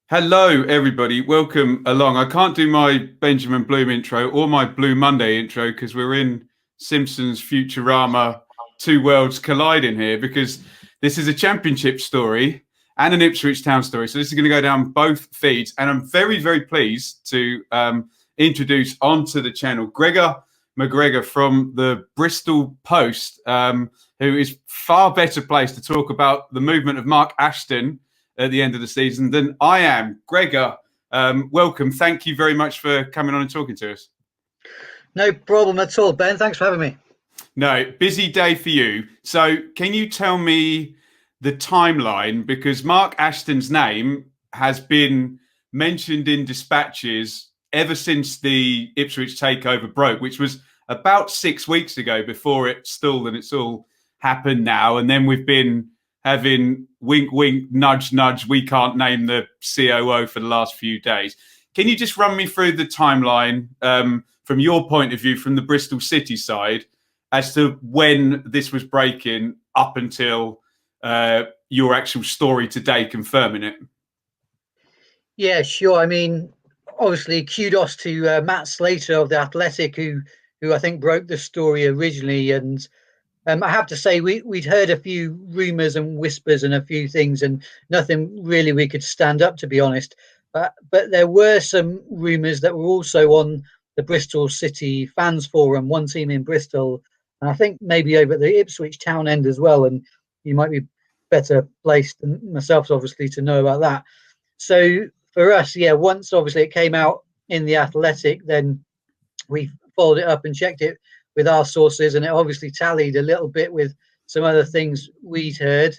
Hello, everybody. Welcome along. I can't do my Benjamin Bloom intro or my Blue Monday intro because we're in Simpsons Futurama Two Worlds Colliding here because this is a championship story and an Ipswich Town story. So this is going to go down both feeds. And I'm very, very pleased to introduce onto the channel Gregor MacGregor from the Bristol Post, who is far better placed to talk about the movement of Mark Ashton at the end of the season than I am. Gregor, welcome. Thank you very much for coming on and talking to us. No problem at all, Ben. Thanks for having me. No, busy day for you. So can you tell me the timeline? Because Mark Ashton's name has been mentioned in dispatches ever since the Ipswich takeover broke, which was about 6 weeks ago before it stalled and it's all happened now. And then we've been having wink, wink, nudge, nudge, we can't name the COO for the last few days. Can you just run me through the timeline from your point of view, from the Bristol City side, as to when this was breaking up until your actual story today confirming it? Yeah, sure. I mean, obviously, kudos to Matt Slater of The Athletic, who I think broke the story originally. And I have to say, we'd heard a few rumours and whispers and a few things, and nothing really we could stand up, to be honest. But there were some rumours that were also on the Bristol City fans forum, one team in Bristol, and I think maybe over at the Ipswich Town end as well. And you might be better placed than myself, obviously, to know about that. So for us, yeah, once obviously it came out in The Athletic, then we followed it up and checked it with our sources, and it obviously tallied a little bit with some other things we'd heard.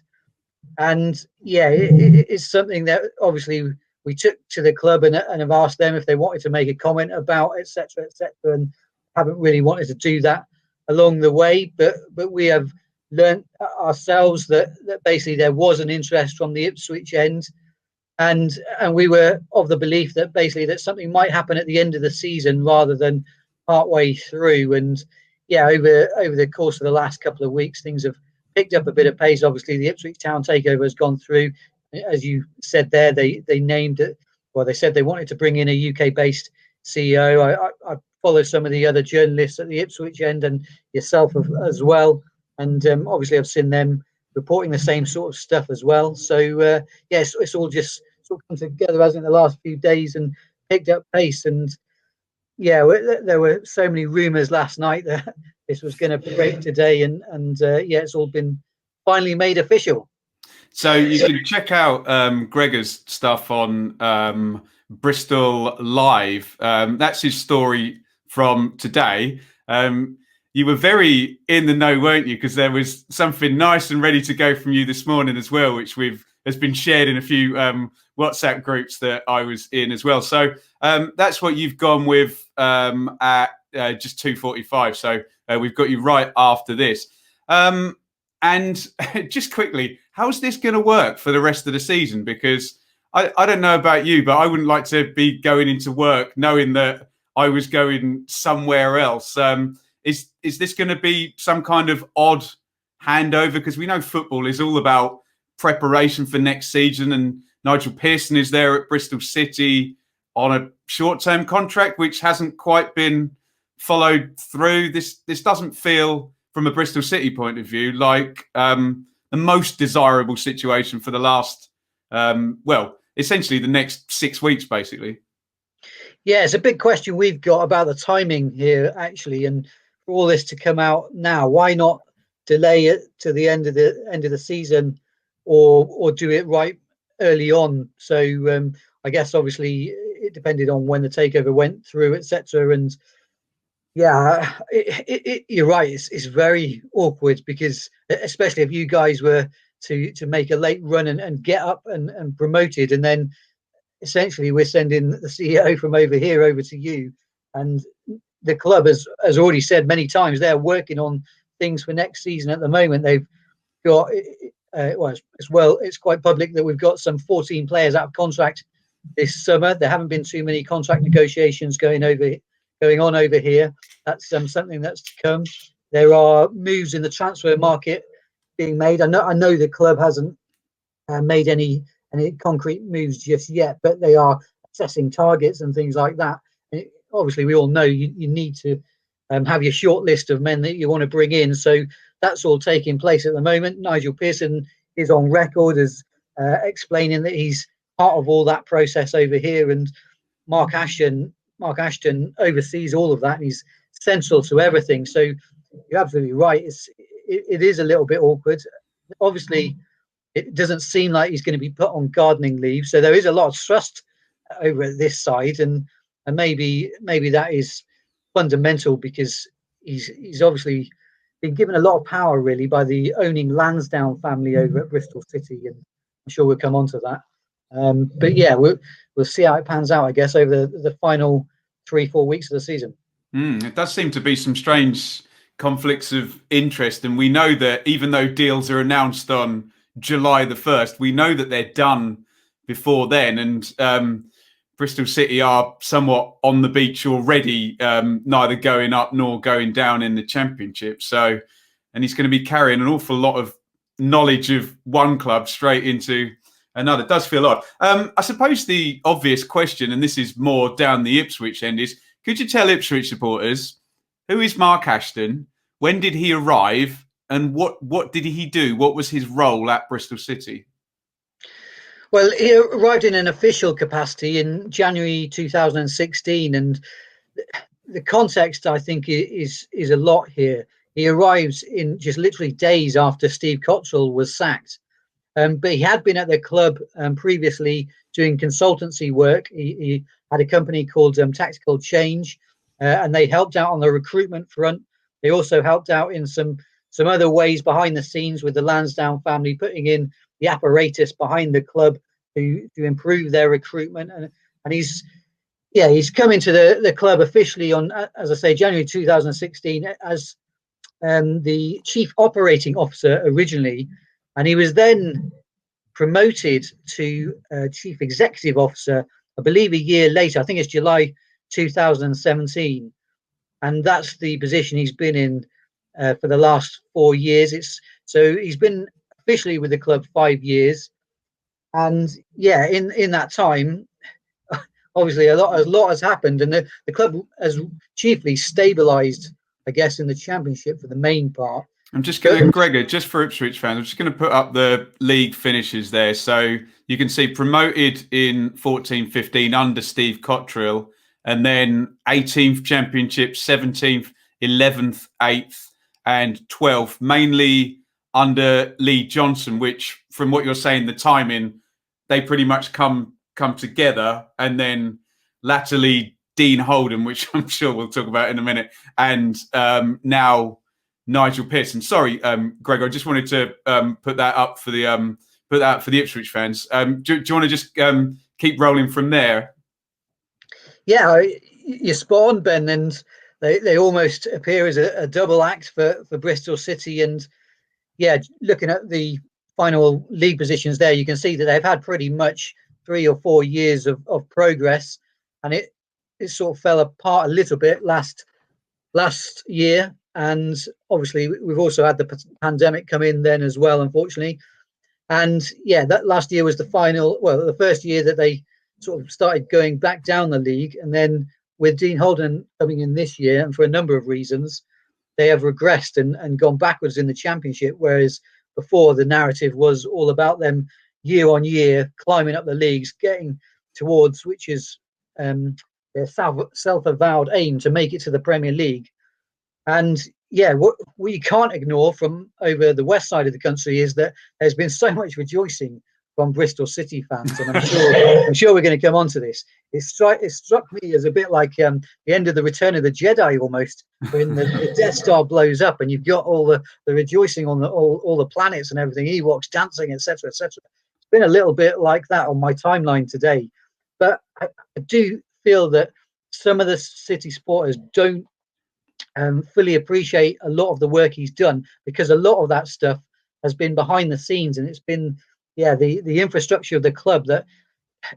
And yeah, it's something that obviously we took to the club and have asked them if they wanted to make a comment about, etc., and haven't really wanted to do that along the way. But we have learnt ourselves that basically there was an interest from the Ipswich end, and we were of the belief that basically that something might happen at the end of the season rather than partway through. And yeah, over the course of the last couple of weeks, things have picked up a bit of pace. Obviously, the Ipswich Town takeover has gone through. As you said there, they named it, well, they said they wanted to bring in a UK-based CEO. I follow some of the other journalists at the Ipswich end and yourself as well. And obviously, I've seen them reporting the same sort of stuff as well. So, yeah, it's all just sort of come together, hasn't it, the last few days and picked up pace. And yeah, there were so many rumours last night that this was going to break today, and yeah, it's all been finally made official. So you can check out Gregor's stuff on Bristol Live. That's his story from today. You were very in the know, weren't you? Because there was something nice and ready to go from you this morning as well, which has been shared in a few WhatsApp groups that I was in as well. So that's what you've gone with at just 2:45. So we've got you right after this. And just quickly, how's this going to work for the rest of the season? Because I don't know about you, but I wouldn't like to be going into work knowing that I was going somewhere else. Is this going to be some kind of odd handover? Because we know football is all about preparation for next season, and Nigel Pearson is there at Bristol City on a short-term contract, which hasn't quite been followed through. This doesn't feel, from a Bristol City point of view, like the most desirable situation for the last, essentially the next 6 weeks, basically. Yeah, it's a big question we've got about the timing here, actually, and for all this to come out now, why not delay it to the end of the season, or do it right early on? So I guess obviously it depended on when the takeover went through, etc. And yeah, you're right. It's very awkward because, especially if you guys were to make a late run and get up and promoted, and then essentially we're sending the CEO from over here over to you. And the club has already said many times they're working on things for next season at the moment. They've got it's quite public that we've got some 14 players out of contract this summer. There haven't been too many contract negotiations going on over here. That's something that's to come. There are moves in the transfer market being made. I know the club hasn't made any any concrete moves just yet, but they are assessing targets and things like that. Obviously, we all know you need to have your short list of men that you want to bring in. So that's all taking place at the moment. Nigel Pearson is on record as explaining that he's part of all that process over here, and Mark Ashton oversees all of that, and he's central to everything. So you're absolutely right. It is a little bit awkward. Obviously, it doesn't seem like he's going to be put on gardening leave, so there is a lot of trust over at this side, and maybe that is fundamental, because he's obviously been given a lot of power really by the owning Lansdowne family over at Bristol City, and I'm sure we'll come on to that. But yeah, we'll see how it pans out, I guess, over the final 3-4 weeks of the season. It does seem to be some strange conflicts of interest, and we know that even though deals are announced on July the 1st, we know that they're done before then, and Bristol City are somewhat on the beach already, neither going up nor going down in the Championship. So, and he's going to be carrying an awful lot of knowledge of one club straight into another. It does feel odd. I suppose the obvious question, and this is more down the Ipswich end, is could you tell Ipswich supporters, who is Mark Ashton? When did he arrive? And what did he do? What was his role at Bristol City? Well, he arrived in an official capacity in January 2016, and the context, I think, is a lot here. He arrives in just literally days after Steve Cottrell was sacked, but he had been at the club previously doing consultancy work. He had a company called Tactical Change, and they helped out on the recruitment front. They also helped out in some other ways behind the scenes with the Lansdowne family, putting in the apparatus behind the club to improve their recruitment. And he's come into the club officially on, as I say, January 2016 as the chief operating officer originally, and he was then promoted to chief executive officer, I believe, a year later. I think it's July 2017, and that's the position he's been in for the last 4 years. So he's been officially with the club 5 years, and yeah, in that time, obviously a lot has happened, and the club has chiefly stabilised, I guess, in the Championship for the main part. I'm just going to, Gregor, just for Ipswich fans, I'm just going to put up the league finishes there. So you can see promoted in 14-15 under Steve Cottrell, and then 18th Championship, 17th, 11th, 8th, and 12th, mainly under Lee Johnson, which, from what you're saying, the timing, they pretty much come together, and then latterly Dean Holden, which I'm sure we'll talk about in a minute, and now Nigel Pearson. Sorry, Gregor, I just wanted to put that up for the Ipswich fans. Do you want to just keep rolling from there? Yeah, you're spot on, Ben, and they almost appear as a double act for Bristol City. And yeah, looking at the final league positions there, you can see that they've had pretty much 3 or 4 years of progress, and it sort of fell apart a little bit last year. And obviously we've also had the pandemic come in then as well, unfortunately. And yeah, that last year was the first year that they sort of started going back down the league. And then with Dean Holden coming in this year, and for a number of reasons, they have regressed and gone backwards in the Championship, whereas before the narrative was all about them year on year climbing up the leagues, getting towards, which is their self-avowed aim, to make it to the Premier League. And yeah, what we can't ignore from over the west side of the country is that there's been so much rejoicing from Bristol City fans, and I'm sure we're going to come on to this. It struck me as a bit like the end of the Return of the Jedi, almost, when the Death Star blows up and you've got all the rejoicing on all the planets and everything, Ewoks dancing, etc., etc. It's been a little bit like that on my timeline today, but I do feel that some of the City supporters don't fully appreciate a lot of the work he's done, because a lot of that stuff has been behind the scenes, and it's been the infrastructure of the club that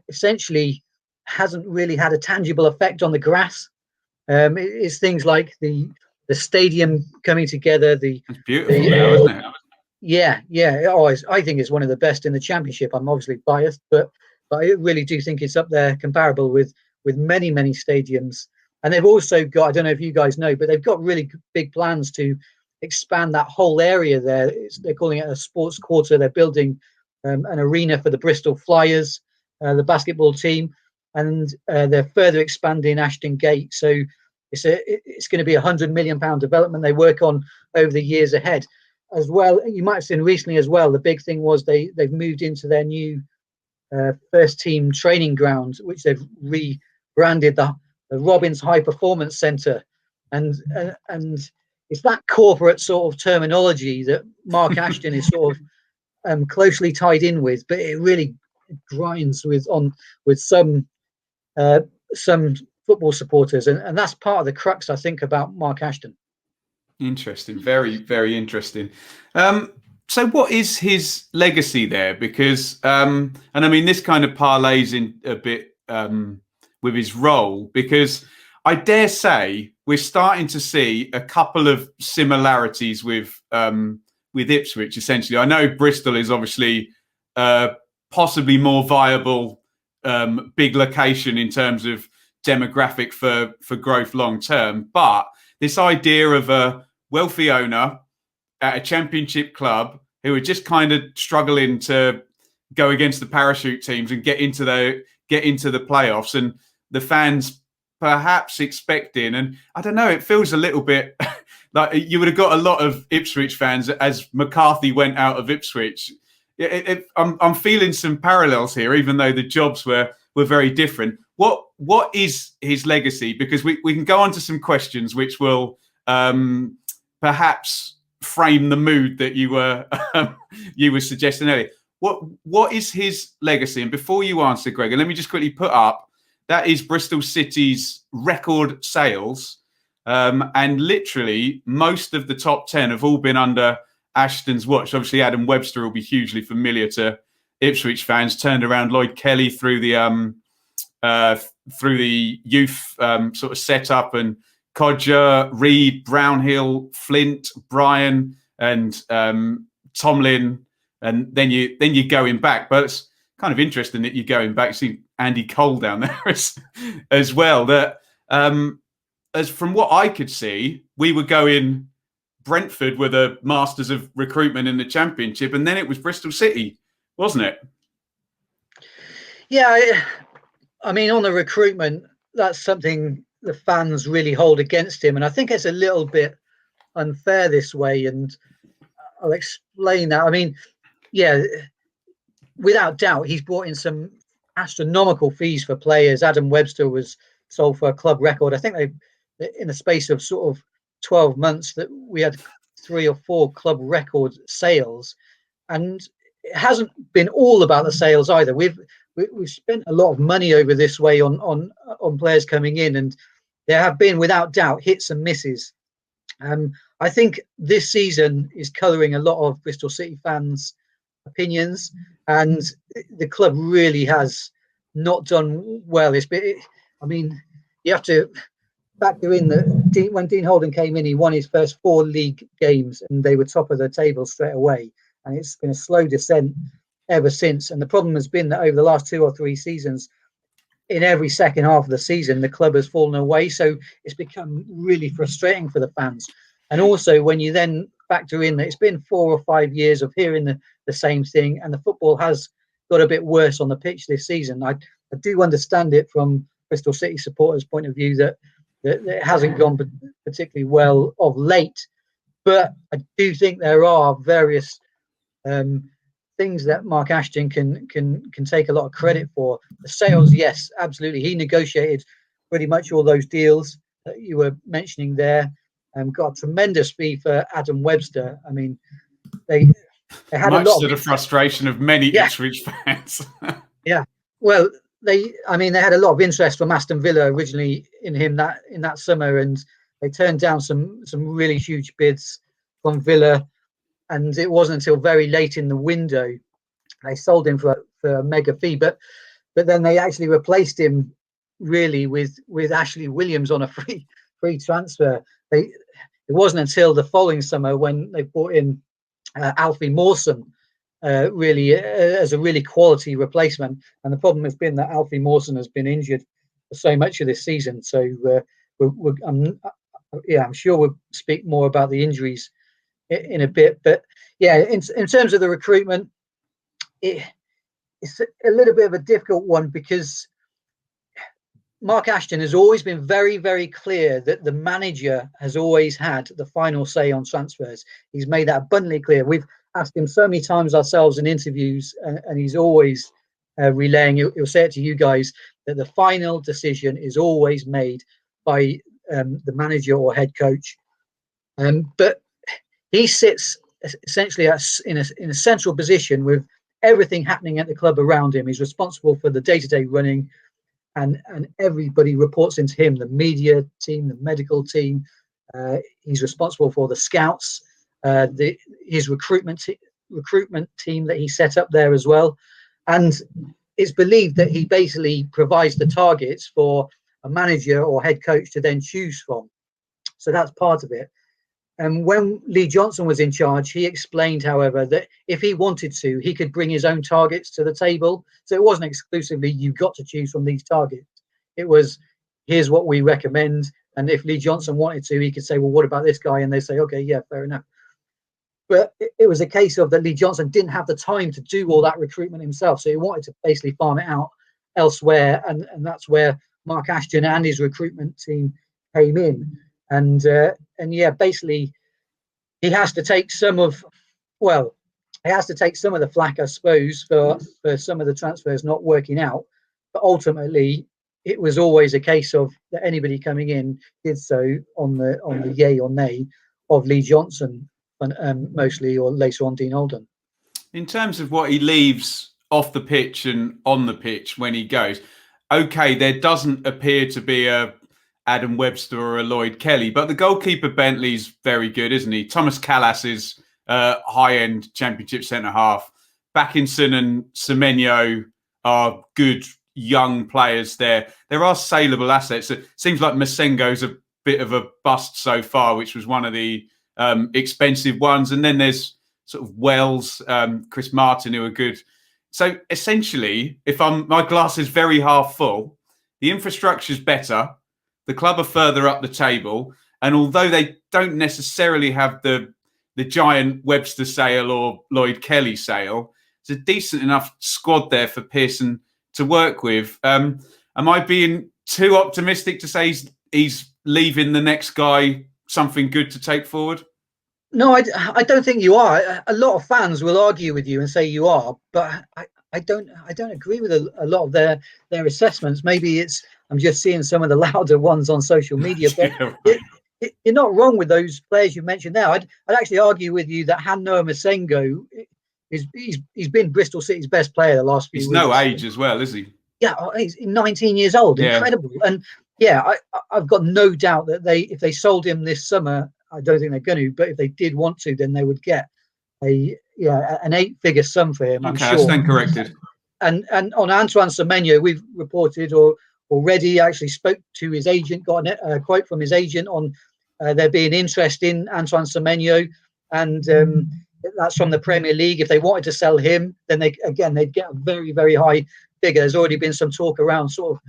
essentially hasn't really had a tangible effect on the grass. It's things like the stadium coming together. It's beautiful now, isn't it? Yeah, yeah. I think it's one of the best in the Championship. I'm obviously biased, but I really do think it's up there, comparable with many stadiums. And they've also got, I don't know if you guys know, but they've got really big plans to expand that whole area there. They're calling it a sports quarter. They're building an arena for the Bristol Flyers, the basketball team, and they're further expanding Ashton Gate. So it's going to be £100 million development they work on over the years ahead. As well, you might have seen recently as well, the big thing was they've moved into their new first team training ground, which they've rebranded the Robbins High Performance Centre, and it's that corporate sort of terminology that Mark Ashton is sort of closely tied in with, but it really grinds with some football supporters, and that's part of the crux, I think, about Mark Ashton. Interesting. Very, very interesting. So what is his legacy there? Because, and I mean, this kind of parlays in a bit with his role, because I dare say we're starting to see a couple of similarities with Ipswich, essentially. I know Bristol is obviously possibly more viable, big location in terms of demographic for growth long term, but this idea of a wealthy owner at a Championship club who are just kind of struggling to go against the parachute teams and get into the playoffs, and the fans perhaps expecting, and I don't know, it feels a little bit like you would have got a lot of Ipswich fans as McCarthy went out of Ipswich. I'm feeling some parallels here, even though the jobs were very different. What is his legacy? Because we can go on to some questions which will perhaps frame the mood that you were suggesting earlier. What is his legacy? And before you answer, Gregor, let me just quickly put up, that is Bristol City's record sales. And literally most of the top 10 have all been under Ashton's watch. Obviously, Adam Webster will be hugely familiar to Ipswich fans. Turned around Lloyd Kelly through the youth sort of setup, and Codger, Reed, Brownhill, Flint, Bryan, and Tomlin, and then you're going back. But it's kind of interesting that you're going back. You see Andy Cole down there as well. That as from what I could see, we were going. Brentford were the masters of recruitment in the Championship, and then it was Bristol City, wasn't it? Yeah, I mean, on the recruitment, that's something the fans really hold against him, and I think it's a little bit unfair this way, and I'll explain that. I mean, yeah, without doubt, he's brought in some astronomical fees for players. Adam Webster was sold for a club record. I think they, in the space of sort of 12 months, that we had 3 or 4 club record sales, and it hasn't been all about the sales either. We've spent a lot of money over this way on players coming in, and there have been, without doubt, hits and misses. I think this season is colouring a lot of Bristol City fans' opinions, and the club really has not done well. I mean, you have to factor in that when Dean Holden came in, he won his first 4 league games, and they were top of the table straight away. And it's been a slow descent ever since. And the problem has been that over the last 2 or 3 seasons, in every second half of the season, the club has fallen away. So it's become really frustrating for the fans. And also, when you then factor in that it's been 4 or 5 years of hearing the same thing, and the football has got a bit worse on the pitch this season, I do understand it from Bristol City supporters' point of view that it hasn't gone particularly well of late. But I do think there are various things that Mark Ashton can take a lot of credit for. The sales, yes, absolutely. He negotiated pretty much all those deals that you were mentioning there, and got a tremendous fee for Adam Webster. I mean, they had much a lot to the frustration of many Ipswich fans. Yeah, well, they had a lot of interest from Aston Villa originally in him in that summer, and they turned down some really huge bids from Villa, and it wasn't until very late in the window they sold him for a mega fee. But then they actually replaced him really with Ashley Williams on a free transfer. It wasn't until the following summer when they brought in Alfie Mawson really as a really quality replacement. And the problem has been that Alfie Mawson has been injured for so much of this season. So I'm sure we'll speak more about the injuries in a bit. But yeah, in terms of the recruitment, it's a little bit of a difficult one because Mark Ashton has always been very, very clear that the manager has always had the final say on transfers. He's made that abundantly clear. We've asked him so many times ourselves in interviews, and he's always relaying. He'll say it to you guys that the final decision is always made by the manager or head coach. But he sits essentially in a central position with everything happening at the club around him. He's responsible for the day-to-day running. And everybody reports into him, the media team, the medical team. He's responsible for the scouts, his recruitment team that he set up there as well. And it's believed that he basically provides the targets for a manager or head coach to then choose from. So that's part of it. And when Lee Johnson was in charge, he explained, however, that if he wanted to, he could bring his own targets to the table. So it wasn't exclusively, you've got to choose from these targets. It was, here's what we recommend. And if Lee Johnson wanted to, he could say, well, what about this guy? And they say, okay, yeah, fair enough. But it was a case of that Lee Johnson didn't have the time to do all that recruitment himself. So he wanted to basically farm it out elsewhere. And that's where Mark Ashton and his recruitment team came in. And yeah, basically, he has to take some of the flack, I suppose, for some of the transfers not working out. But ultimately, it was always a case of that anybody coming in did so on the yay or nay of Lee Johnson, mostly, or later on Dean Oldham. In terms of what he leaves off the pitch and on the pitch when he goes, okay, there doesn't appear to be a Adam Webster or a Lloyd Kelly, but the goalkeeper Bentley's very good, isn't he? Thomas Callas is high-end Championship centre-half. Backinson and Semenyo are good young players there. There are saleable assets. It seems like Masengo's a bit of a bust so far, which was one of the expensive ones. And then there's sort of Wells, Chris Martin, who are good. So essentially, my glass is very half full, the infrastructure's better, the club are further up the table, and although they don't necessarily have the giant Webster sale or Lloyd Kelly sale, it's a decent enough squad there for Pearson to work with. Am I being too optimistic to say he's leaving the next guy something good to take forward? No, I don't think you are. A lot of fans will argue with you and say you are, but I don't agree with a lot of their assessments. Maybe I'm just seeing some of the louder ones on social media, but you're not wrong with those players you mentioned there. I'd actually argue with you that Noah Masengo he's been Bristol City's best player the last few weeks. He's no age as well, is he? Yeah, he's 19 years old. Yeah. Incredible. And yeah, I've got no doubt that if they sold him this summer, I don't think they're going to, but if they did want to, then they would get an 8-figure sum for him. Okay, I'm sure. I stand corrected. And on Antoine Semenyo, we've reported already. Actually spoke to his agent, got a quote from his agent on there being interest in Antoine Semenyo, and that's from the Premier League. If they wanted to sell him, then they'd get a very, very high figure. There's already been some talk around sort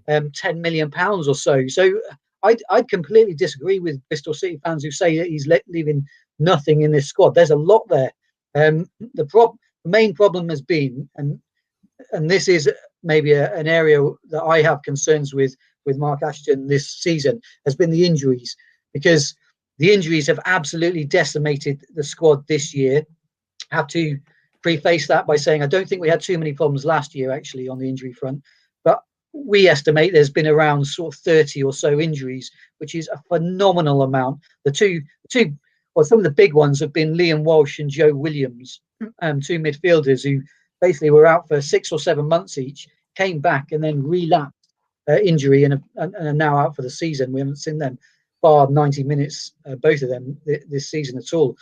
of £10 million or so. So I'd completely disagree with Bristol City fans who say that he's leaving nothing in this squad. There's a lot there. The main problem has been, and this is maybe an area that I have concerns with Mark Ashton this season, has been the injuries, because the injuries have absolutely decimated the squad this year. I have to preface that by saying I don't think we had too many problems last year, actually, on the injury front. But we estimate there's been around sort of 30 or so injuries, which is a phenomenal amount. Some of the big ones have been Liam Walsh and Joe Williams, two midfielders who basically were out for 6 or 7 months each, came back and then relapsed injury and are now out for the season. We haven't seen them bar 90 minutes, both of them this season at all.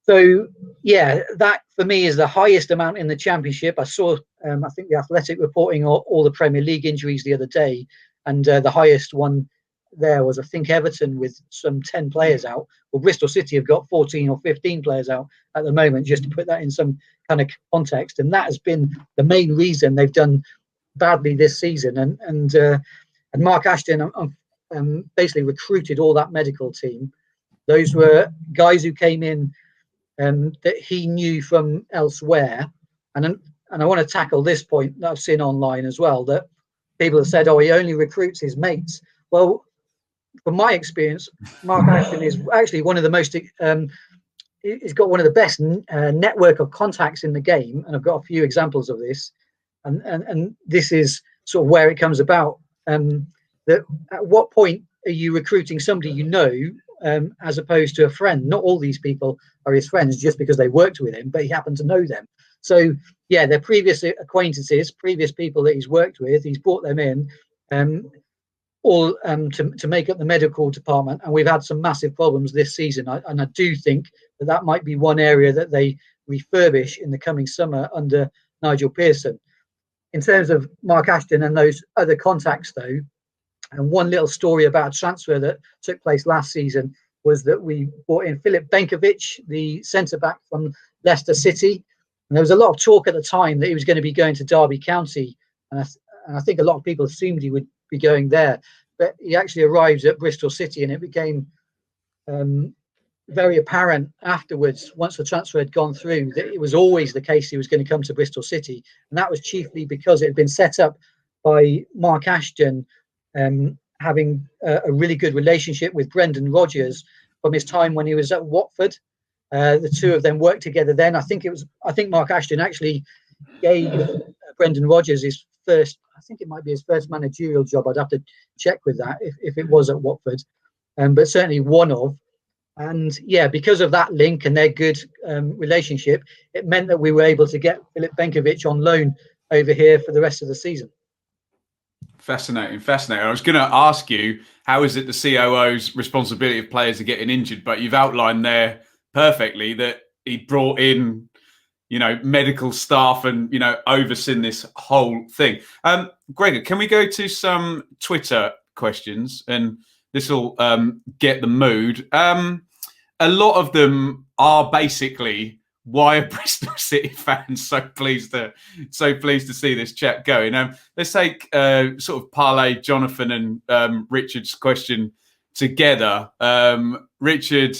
So yeah, that for me is the highest amount in the Championship. I saw, I think the Athletic reporting all the Premier League injuries the other day, and the highest one there was, I think, Everton with some 10 players out. Well, Bristol City have got 14 or 15 players out at the moment, just to put that in some kind of context. And that has been the main reason they've done badly this season. And Mark Ashton basically recruited all that medical team. Those were guys who came in that he knew from elsewhere. And I want to tackle this point that I've seen online as well, that people have said, oh, he only recruits his mates. Well, from my experience, Mark Ashton is actually one of the most, he's got one of the best network of contacts in the game. And I've got a few examples of this. And this is sort of where it comes about. That at what point are you recruiting somebody you know, as opposed to a friend? Not all these people are his friends just because they worked with him, but he happened to know them. So yeah, they're previous acquaintances, previous people that he's worked with. He's brought them in, all to make up the medical department, and we've had some massive problems this season. And I do think that might be one area that they refurbish in the coming summer under Nigel Pearson. In terms of Mark Ashton and those other contacts, though, and one little story about a transfer that took place last season was that we brought in Filip Benkovic, the centre-back from Leicester City. And there was a lot of talk at the time that he was going to be going to Derby County. And I think a lot of people assumed he would be going there. But he actually arrived at Bristol City, and it became very apparent afterwards, once the transfer had gone through, that it was always the case he was going to come to Bristol City. And that was chiefly because it had been set up by Mark Ashton having a really good relationship with Brendan Rodgers from his time when he was at Watford. The two of them worked together then. I think Mark Ashton actually gave Brendan Rodgers his first, I think it might be his first managerial job. I'd have to check with that if it was at Watford, but certainly one of. And yeah, because of that link and their good relationship, it meant that we were able to get Filip Benkovic on loan over here for the rest of the season. Fascinating. I was going to ask you, how is it the COO's responsibility if players are getting injured? But you've outlined there perfectly that he brought in, medical staff and, overseen this whole thing. Gregor, can we go to some Twitter questions? And this will get the mood. A lot of them are basically, why are Bristol City fans so pleased to see this chat going? Let's take sort of parlay Jonathan and Richard's question together. Richard,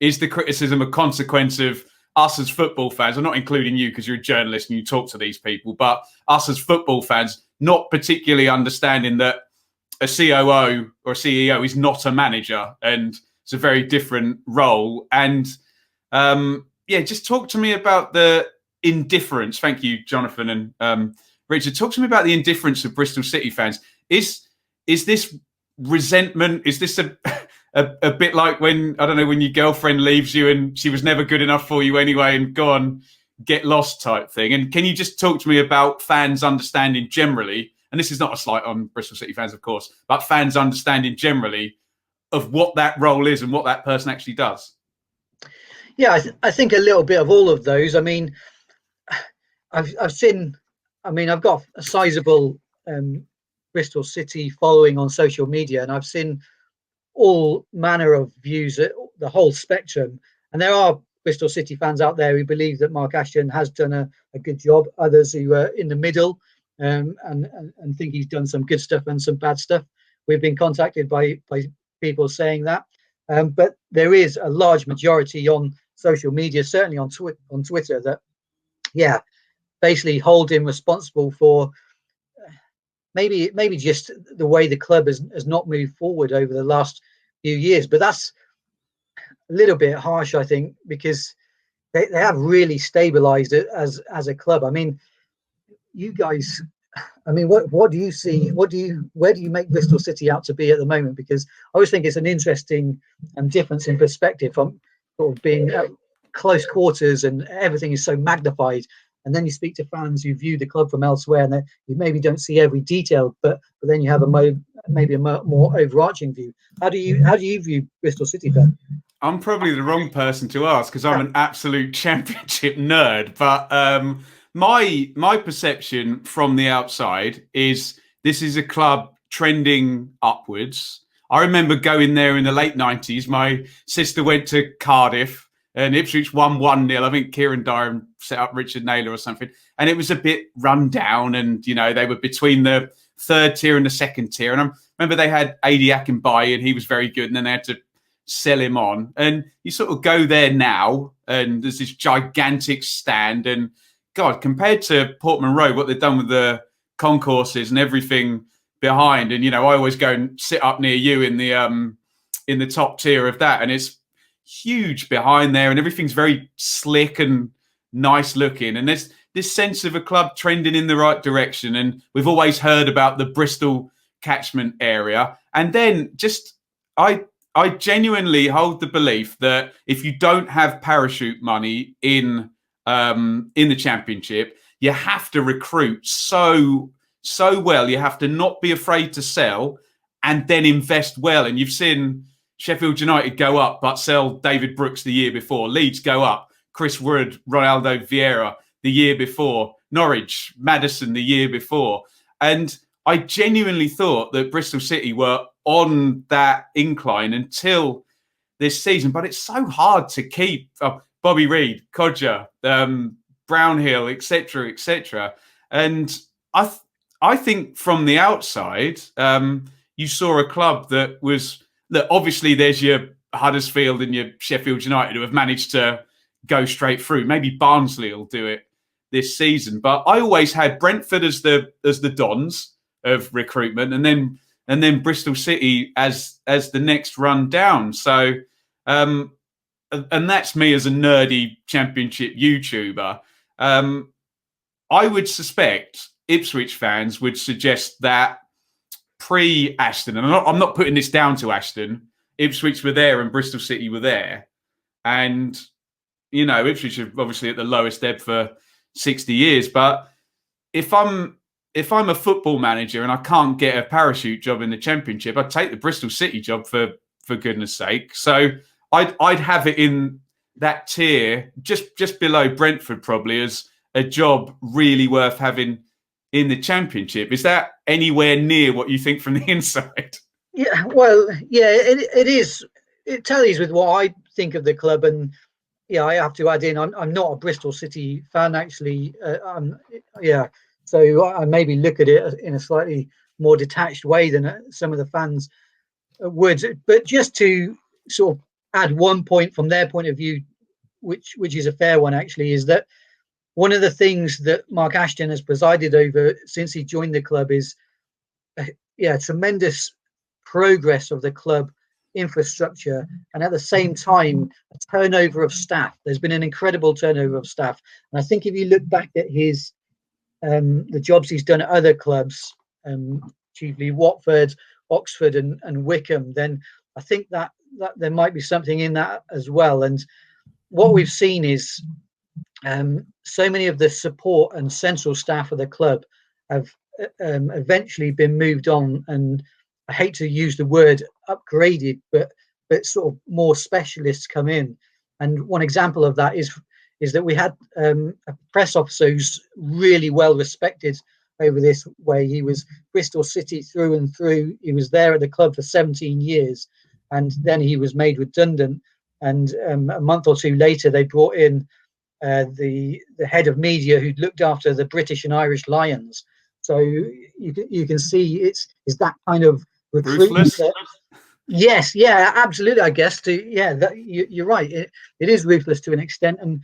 is the criticism a consequence of us as football fans? I'm not including you because you're a journalist and you talk to these people, but us as football fans not particularly understanding that a COO or a CEO is not a manager and it's a very different role. And just talk to me about the indifference. Thank you, Jonathan and Richard. Talk to me about the indifference of Bristol City fans. Is this resentment? Is this a bit like when your girlfriend leaves you and she was never good enough for you anyway and go on, get lost type thing? And can you just talk to me about fans understanding generally, and this is not a slight on Bristol City fans, of course, but fans understanding generally of what that role is and what that person actually does? Yeah, I think a little bit of all of those. I mean, I've got a sizable Bristol City following on social media, and I've seen all manner of views at the whole spectrum. And there are Bristol City fans out there who believe that Mark Ashton has done a good job. Others who are in the middle and think he's done some good stuff and some bad stuff. We've been contacted by people saying that. But there is a large majority on social media, certainly on Twitter, that, basically hold him responsible for maybe just the way the club has not moved forward over the last few years. But that's a little bit harsh, I think, because they have really stabilised it as a club. I mean, you guys, what do you see? Where do you make Bristol City out to be at the moment? Because I always think it's an interesting difference in perspective from sort of being at close quarters and everything is so magnified. And then you speak to fans who view the club from elsewhere, and you maybe don't see every detail, but then you have maybe a more overarching view. How do you view Bristol City fan? I'm probably the wrong person to ask because I'm an absolute championship nerd. But my perception from the outside is this is a club trending upwards. I remember going there in the late 90s. My sister went to Cardiff and Ipswich won 1-0. I think Kieran Dyer set up Richard Naylor or something. And it was a bit run down. And, you know, they were between the third tier and the second tier. And I remember they had Adi Akinbaye and he was very good. And then they had to sell him on. And you sort of go there now and there's this gigantic stand. And God, compared to Portman Road, what they've done with the concourses and everything behind, and you know, I always go and sit up near you in the top tier of that, and it's huge behind there, and everything's very slick and nice looking, and there's this sense of a club trending in the right direction. And we've always heard about the Bristol catchment area, and then just I genuinely hold the belief that if you don't have parachute money in the Championship, you have to recruit so well. You have to not be afraid to sell and then invest well. And you've seen Sheffield United go up but sell David Brooks the year before. Leeds go up, Chris Wood, Ronaldo Vieira the year before. Norwich, Maddison the year before. And I genuinely thought that Bristol City were on that incline until this season. But it's so hard to keep Bobby Reid, Codger, Brownhill, etc., etc. And I think from the outside, you saw a club that was, look, obviously there's your Huddersfield and your Sheffield United who have managed to go straight through. Maybe Barnsley will do it this season. But I always had Brentford as the Dons of recruitment, and then Bristol City as the next run down. So, and that's me as a nerdy Championship YouTuber. I would suspect Ipswich fans would suggest that pre-Ashton, and I'm not putting this down to Ashton, Ipswich were there and Bristol City were there. And, you know, Ipswich are obviously at the lowest ebb for 60 years. But if I'm a football manager and I can't get a parachute job in the Championship, I'd take the Bristol City job for goodness sake. So I'd have it in that tier, just below Brentford probably, as a job really worth having in the Championship. Is that anywhere near what you think from the inside? Yeah, well, yeah, it is. It tallies with what I think of the club, and yeah, I have to add in, I'm not a Bristol City fan actually. So I maybe look at it in a slightly more detached way than some of the fans would. But just to sort of add one point from their point of view, which is a fair one actually, is that one of the things that Mark Ashton has presided over since he joined the club is, tremendous progress of the club infrastructure, and at the same time, a turnover of staff. There's been an incredible turnover of staff, and I think if you look back at his the jobs he's done at other clubs, chiefly Watford, Oxford, and Wickham, then I think that there might be something in that as well. And what we've seen is so many of the support and central staff of the club have eventually been moved on, and I hate to use the word upgraded, but sort of more specialists come in. And one example of that is that we had a press officer who's really well respected over this way. He was Bristol City through and through. He was there at the club for 17 years, and then he was made redundant. And a month or two later, they brought in the head of media who'd looked after the British and Irish Lions. So you can see it's that kind of recruitment. Yes, yeah, absolutely. I guess you're right. It is ruthless to an extent, and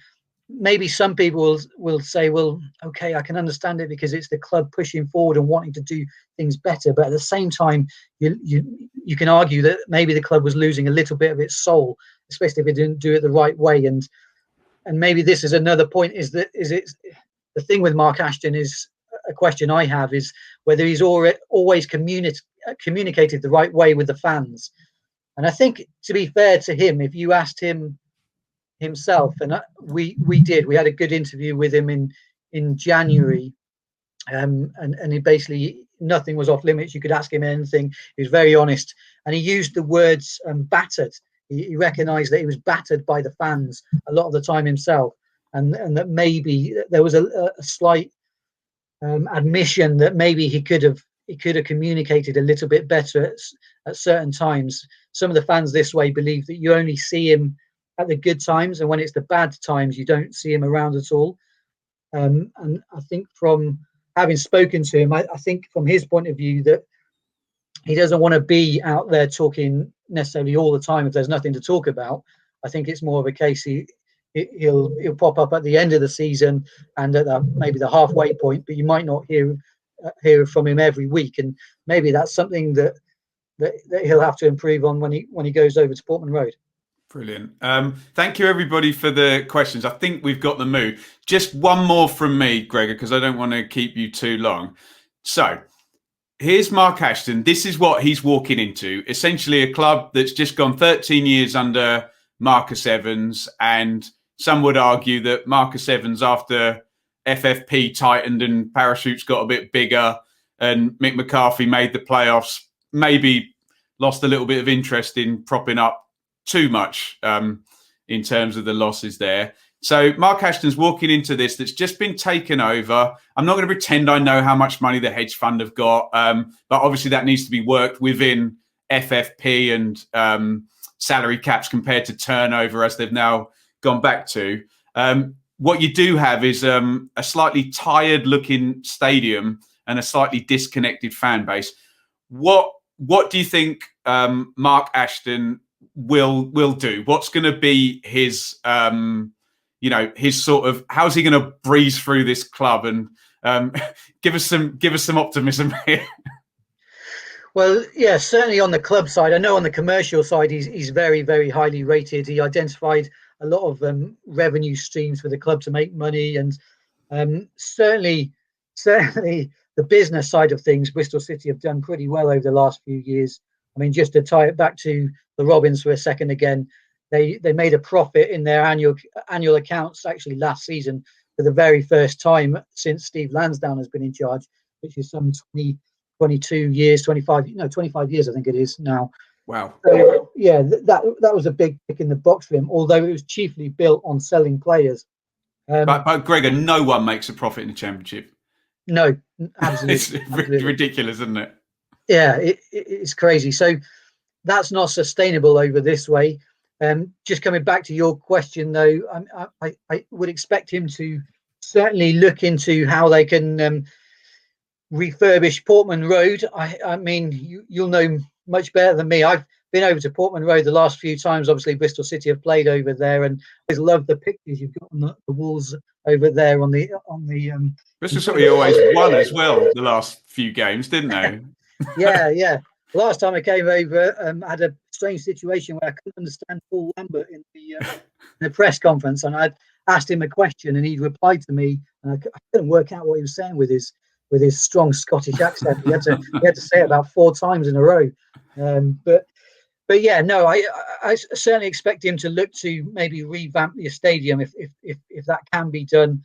maybe some people will say, well, okay, I can understand it because it's the club pushing forward and wanting to do things better. But at the same time, you can argue that maybe the club was losing a little bit of its soul, especially if it didn't do it the right way. And maybe this is another point: is it the thing with Mark Ashton is a question I have is whether he's always communicated the right way with the fans. And I think, to be fair to him, if you asked him himself, and we had a good interview with him in January, and he basically, nothing was off limits. You could ask him anything. He was very honest, and he used the words battered. He recognized that he was battered by the fans a lot of the time himself, and that maybe there was a slight admission that maybe he could have he could have communicated a little bit better at certain times. Some of the fans this way believe that you only see him at the good times, and when it's the bad times, you don't see him around at all. And I think from having spoken to him, I think from his point of view that he doesn't want to be out there talking necessarily all the time if there's nothing to talk about. I think it's more of a case he'll pop up at the end of the season and at maybe the halfway point, but you might not hear from him every week, and maybe that's something that he'll have to improve on when he goes over to Portman Road. Brilliant. Thank you, everybody, for the questions. I think we've got the mood. Just one more from me, Gregor, because I don't want to keep you too long. So here's Mark Ashton. This is what he's walking into. Essentially a club that's just gone 13 years under Marcus Evans. And some would argue that Marcus Evans, after FFP tightened and Parachutes got a bit bigger and Mick McCarthy made the playoffs, maybe lost a little bit of interest in propping up too much in terms of the losses there. So Mark Ashton's walking into this that's just been taken over. I'm not going to pretend I know how much money the hedge fund have got, but obviously that needs to be worked within FFP and salary caps compared to turnover, as they've now gone back to. What you do have is a slightly tired-looking stadium and a slightly disconnected fan base. What do you think Mark Ashton will do? What's going to be his his sort of, how's he going to breeze through this club and give us some optimism here? Well, yeah, certainly on the club side. I know on the commercial side he's very, very highly rated. He identified a lot of revenue streams for the club to make money, and certainly the business side of things, Bristol City have done pretty well over the last few years. I mean, just to tie it back to the Robins for a second again, they made a profit in their annual accounts actually last season for the very first time since Steve Lansdowne has been in charge, which is some 25 years I think it is now. Wow. So, yeah, that was a big tick in the box for him, although it was chiefly built on selling players. But Gregor, no one makes a profit in the Championship. No, absolutely. It's absolutely ridiculous, isn't it? Yeah, it's crazy. So that's not sustainable over this way. Just coming back to your question, though, I would expect him to certainly look into how they can refurbish Portman Road. I mean, you'll know much better than me. I've been over to Portman Road the last few times. Obviously, Bristol City have played over there, and I always love the pictures you've got on the walls over there on the. Bristol City always won as well the last few games, didn't they? Yeah. Last time I came over, I had a strange situation where I couldn't understand Paul Lambert in the press conference, and I asked him a question, and he'd replied to me, and I couldn't work out what he was saying with his strong Scottish accent. He had to say it about 4 times in a row. But yeah, no, I certainly expect him to look to maybe revamp the stadium if that can be done.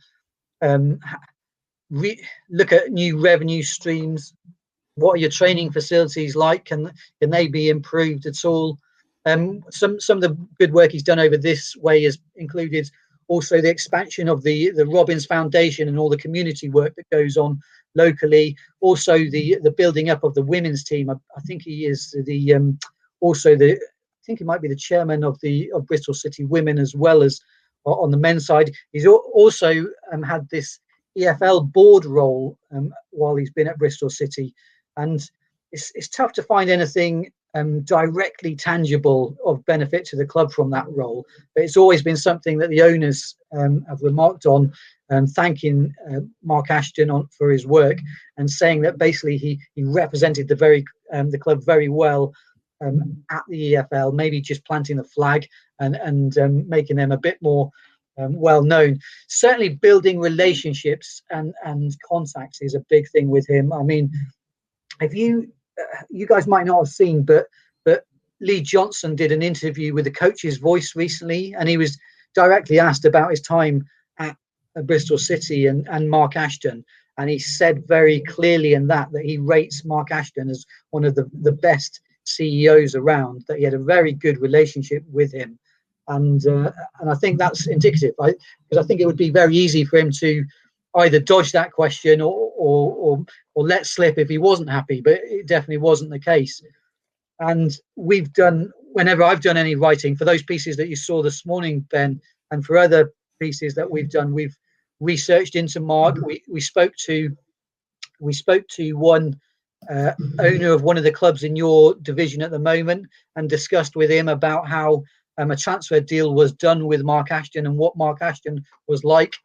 Look at new revenue streams. What are your training facilities like? Can they be improved at all? Some of the good work he's done over this way has included also the expansion of the Robins Foundation and all the community work that goes on locally. Also the building up of the women's team. I think he is I think he might be the chairman of Bristol City Women as well as on the men's side. He's also had this EFL board role while he's been at Bristol City, and it's tough to find anything directly tangible of benefit to the club from that role, but it's always been something that the owners have remarked on, thanking Mark Ashton for his work and saying that basically he represented the club very well at the EFL, maybe just planting the flag and making them a bit more well known. Certainly building relationships and contacts is a big thing with him. I mean, if you guys might not have seen, but Lee Johnson did an interview with the Coach's Voice recently, and he was directly asked about his time at Bristol City and Mark Ashton, and he said very clearly in that he rates Mark Ashton as one of the best CEOs around, that he had a very good relationship with him, and I think that's indicative, because I think it would be very easy for him to either dodge that question or or let slip if he wasn't happy, but it definitely wasn't the case. And we've done, whenever I've done any writing for those pieces that you saw this morning, Ben, and for other pieces that we've done, we've researched into Mark. We spoke to one owner of one of the clubs in your division at the moment and discussed with him about how a transfer deal was done with Mark Ashton and what Mark Ashton was like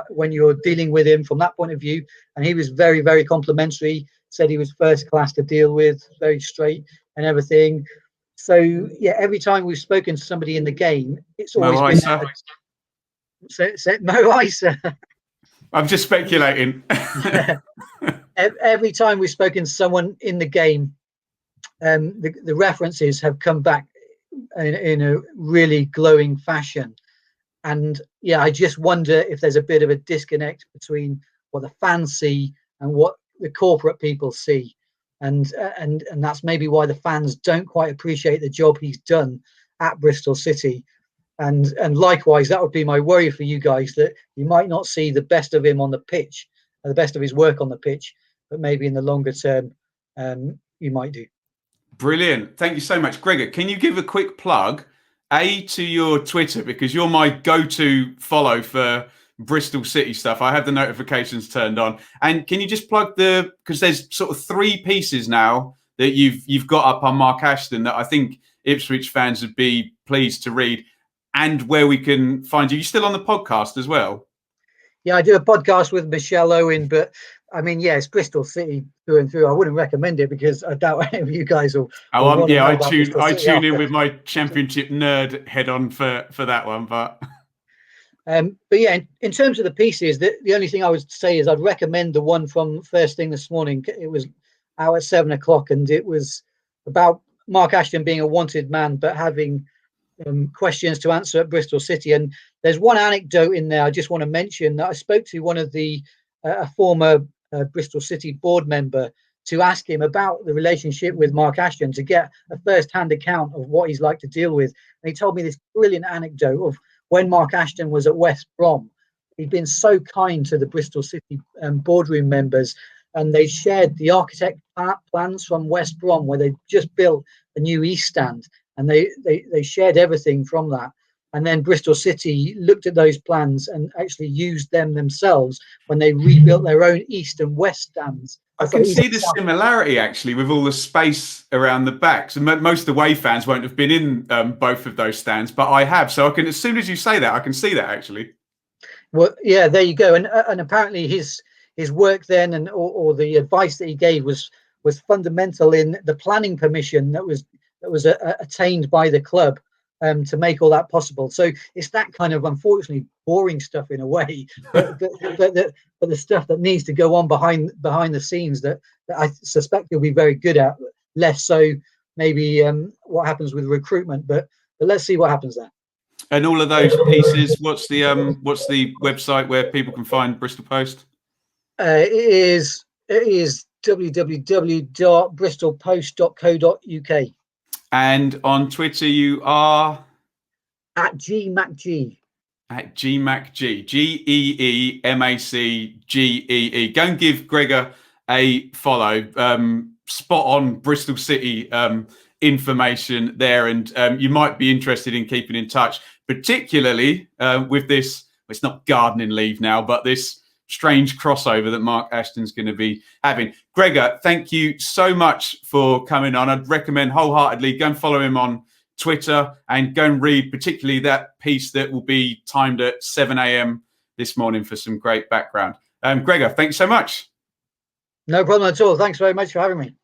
when you're dealing with him from that point of view. And he was very, very complimentary, said he was first class to deal with, very straight and everything. So, yeah, every time we've spoken to somebody in the game, it's always been... Mo Isa. I'm just speculating. Every time we've spoken to someone in the game, the references have come back in a really glowing fashion. And yeah, I just wonder if there's a bit of a disconnect between what the fans see and what the corporate people see. And that's maybe why the fans don't quite appreciate the job he's done at Bristol City. And likewise, that would be my worry for you guys, that you might not see the best of him on the pitch, the best of his work on the pitch, but maybe in the longer term, you might do. Brilliant. Thank you so much. Gregor, can you give a quick plug, to your Twitter, because you're my go-to follow for Bristol City stuff. I have the notifications turned on. And can you just plug because there's sort of 3 pieces now that you've got up on Mark Ashton that I think Ipswich fans would be pleased to read, and where we can find you. You're still on the podcast as well? Yeah, I do a podcast with Michelle Owen, but I mean, yeah, it's Bristol City through and through. I wouldn't recommend it because I doubt any of you guys will. I tune in with my Championship nerd head on for that one, but yeah, in terms of the pieces, the only thing I would say is I'd recommend the one from first thing this morning. It was out at 7 o'clock, and it was about Mark Ashton being a wanted man, but having questions to answer at Bristol City. And there's one anecdote in there I just want to mention, that I spoke to one of the a former Bristol City board member to ask him about the relationship with Mark Ashton, to get a first-hand account of what he's like to deal with. And he told me this brilliant anecdote of when Mark Ashton was at West Brom. He'd been so kind to the Bristol City boardroom members, and they shared the architect plans from West Brom, where they just built a new East Stand, and they shared everything from that. And then Bristol City looked at those plans and actually used them themselves when they rebuilt their own East and West stands. I can see the similarity actually with all the space around the back. So most away fans won't have been in both of those stands, but I have. So I can, as soon as you say that, I can see that actually. Well, yeah, there you go. And apparently his work then, and or the advice that he gave was fundamental in the planning permission that was attained by the club to make all that possible. So it's that kind of, unfortunately, boring stuff in a way, but the stuff that needs to go on behind the scenes that I suspect he'll be very good at. Less so maybe what happens with recruitment, but let's see what happens there. And all of those pieces, what's the website where people can find Bristol Post? It is www.bristolpost.co.uk. And on Twitter, you are at GMacG. At GMacG, GEEMACGEE. Go and give Gregor a follow. Spot on Bristol City information there, and you might be interested in keeping in touch, particularly with this. It's not gardening leave now, but this strange crossover that Mark Ashton's going to be having. Gregor, thank you so much for coming on. I'd recommend wholeheartedly go and follow him on Twitter and go and read particularly that piece that will be timed at 7 a.m. this morning for some great background. Gregor, thanks so much. No problem at all. Thanks very much for having me.